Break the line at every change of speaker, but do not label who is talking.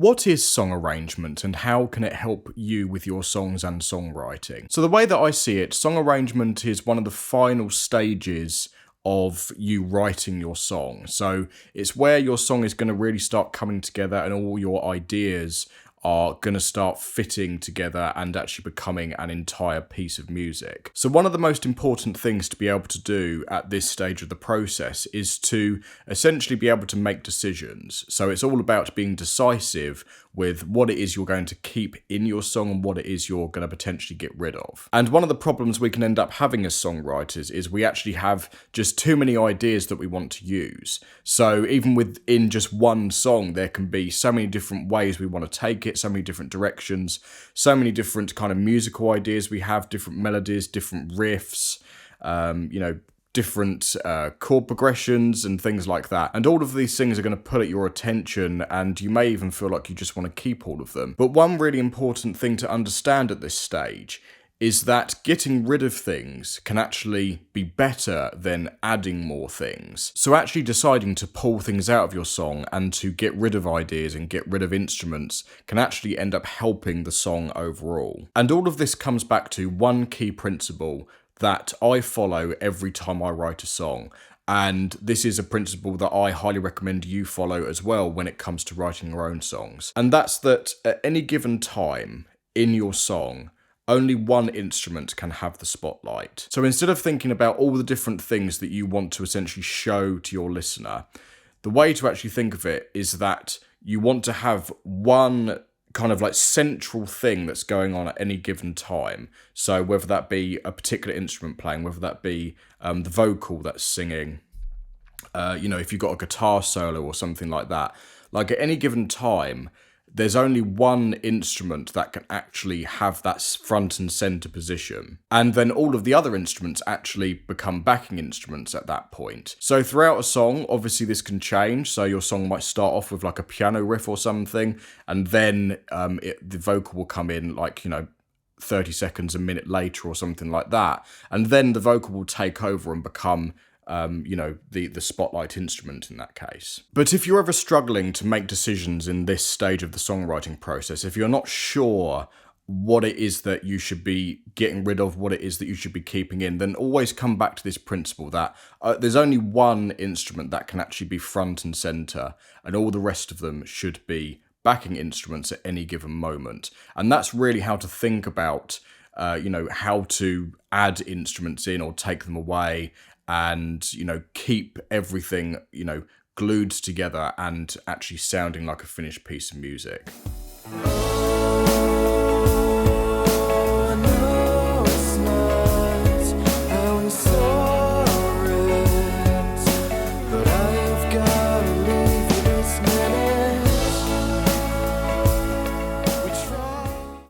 What is song arrangement and how can it help you with your songs and songwriting? So the way that I see it, song arrangement is one of the final stages of you writing your song. So it's where your song is going to really start coming together and all your ideas are going to start fitting together and actually becoming an entire piece of music. So one of the most important things to be able to do at this stage of the process is to essentially be able to make decisions. So it's all about being decisive with what it is you're going to keep in your song and what it is you're going to potentially get rid of. And one of the problems we can end up having as songwriters is we actually have just too many ideas that we want to use. So even within just one song, there can be so many different ways we want to take it, so many different directions, so many different kind of musical ideas we have, different melodies, different riffs, different chord progressions and things like that. And all of these things are going to pull at your attention and you may even feel like you just want to keep all of them. But one really important thing to understand at this stage is that getting rid of things can actually be better than adding more things. So actually deciding to pull things out of your song and to get rid of ideas and get rid of instruments can actually end up helping the song overall. And all of this comes back to one key principle that I follow every time I write a song. And this is a principle that I highly recommend you follow as well when it comes to writing your own songs. And that's that at any given time in your song, only one instrument can have the spotlight. So instead of thinking about all the different things that you want to essentially show to your listener, the way to actually think of it is that you want to have one kind of like central thing that's going on at any given time. So whether that be a particular instrument playing, whether that be the vocal that's singing, if you've got a guitar solo or something like that, like at any given time, there's only one instrument that can actually have that front and center position. And then all of the other instruments actually become backing instruments at that point. So throughout a song, obviously this can change. So your song might start off with like a piano riff or something, and then the vocal will come in 30 seconds, a minute later or something like that. And then the vocal will take over and become the spotlight instrument in that case. But if you're ever struggling to make decisions in this stage of the songwriting process, if you're not sure what it is that you should be getting rid of, what it is that you should be keeping in, then always come back to this principle that there's only one instrument that can actually be front and center, and all the rest of them should be backing instruments at any given moment. And that's really how to think about, how to add instruments in or take them away, and keep everything glued together and actually sounding like a finished piece of music.